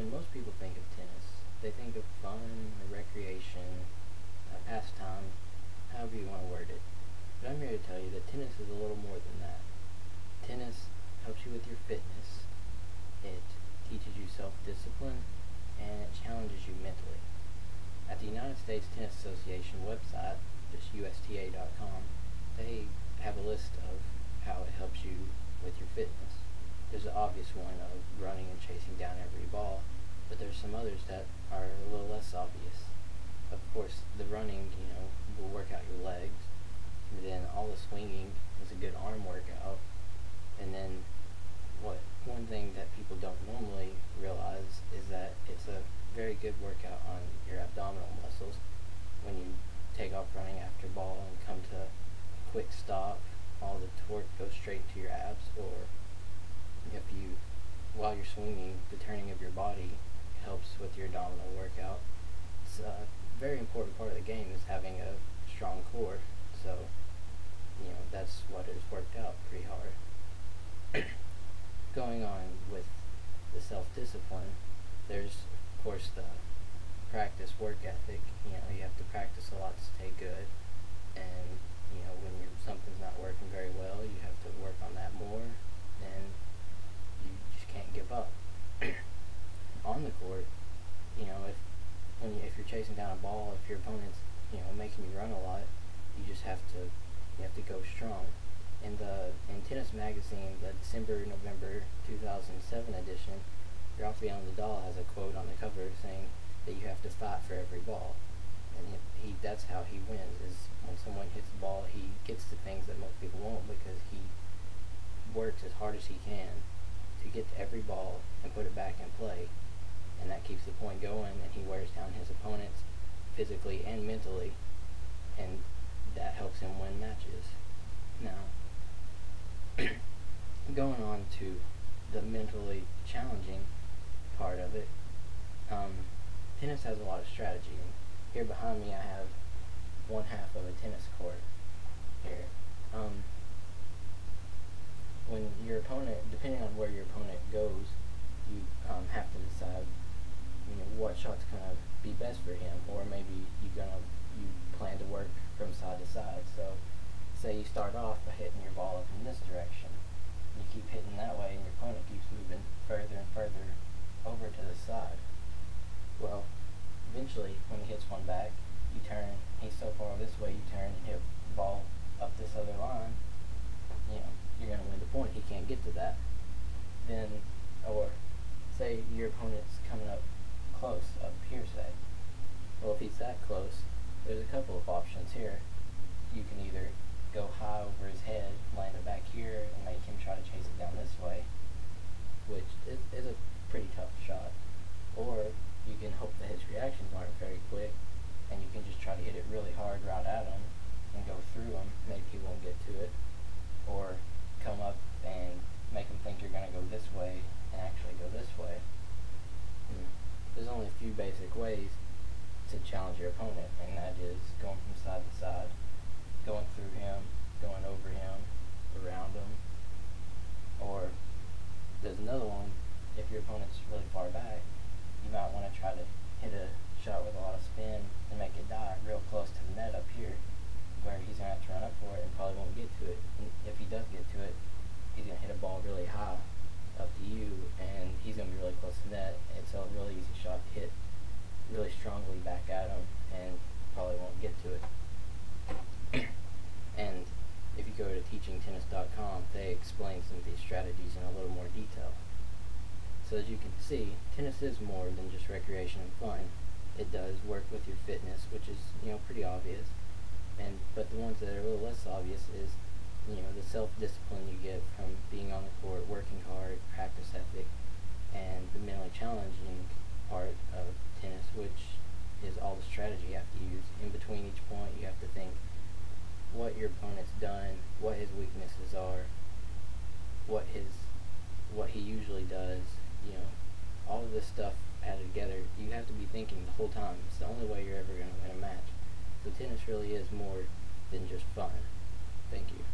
when most people think of tennis, they think of fun or recreation, pastime, however you want to word it. But I'm here to tell you that tennis is a little more than that. Tennis helps you with your fitness, it teaches you self-discipline, and it challenges you mentally. At the United States Tennis Association website, just USTA.com, they have a list of how it helps you with your fitness. There's the obvious one of running and chasing down every ball, but there's some others that are a little less obvious. Of course, the running, will work out your legs, and then all the swinging is a good arm workout, and then one thing that people don't normally realize is that it's a very good workout on your abdominal muscles. When you take off running after ball and come to a quick stop, all the torque goes straight to your abs, or while you're swinging, the turning of your body helps with your abdominal workout. It's a very important part of the game is having a strong core, so that's what has worked out pretty hard. Going on with the self-discipline, there's of course the practice work ethic. You have to practice a lot to stay good, and when something's not working very well, you have to work on that more, and you just can't give up. On the court, if you're chasing down a ball, if your opponent's making you run a lot, you have to go strong. In Tennis Magazine, the December-November 2007 edition, Rafael Nadal has a quote on the cover saying that you have to fight for every ball, and that's how he wins. Is when someone hits the ball, he gets to things that most people won't, because he works as hard as he can to get to every ball and put it back in play, and that keeps the point going, and he wears down his opponents physically and mentally, and that helps him win matches. Now, going on to the mentally challenging part of it, tennis has a lot of strategy. And here behind me I have one half of a tennis court here. When your opponent, depending on where your opponent goes, you have to decide what shot's gonna be best for him, or maybe you plan to work from side to side. So say you start off by hitting your ball up in this direction, and you keep hitting that way, and your opponent keeps moving further and further over to the side. Well, eventually when he hits one back, you turn, he's so far this way, you turn and hit the ball up this other line, you're going to win the point. He can't get to that. Then, or say your opponent's coming up close, up here say. Well, if he's that close, there's a couple of options here. You can either go high over his head, land it back here, and make him try to chase it down this way, which is a pretty tough shot. Or you can hope that his reactions aren't very quick, and you can just try to hit it really hard right at him and go through him. Maybe he won't get to it. Or come up and make him think you're going to go this way and actually go this way. There's only a few basic ways to challenge your opponent, and that is going from side to side, going through him, going over him, around him. Or there's another one, if your opponent's really far back, you might want to try to hit a shot with a lot of spin and make it die real close to the net up here, where he's going to have to run up for it and probably won't get to it. And if he does get to it, he's going to hit a ball really high up to you, and he's going to be really close to the net. It's a really easy shot to hit really strongly back at him, and probably won't get to it. And if you go to teachingtennis.com, they explain some of these strategies in a little more detail. So as you can see, tennis is more than just recreation and fun. It does work with your fitness, which is pretty obvious. But the ones that are a little less obvious is the self-discipline you get from being on the court, working hard, practice ethic, and the mentally challenging part of tennis, which is all the strategy you have to use. In between each point, you have to think what your opponent's done, what his weaknesses are, what he usually does. All of this stuff added together, you have to be thinking the whole time. It's the only way you're ever going to win a match. So tennis really is more than just fun. Thank you.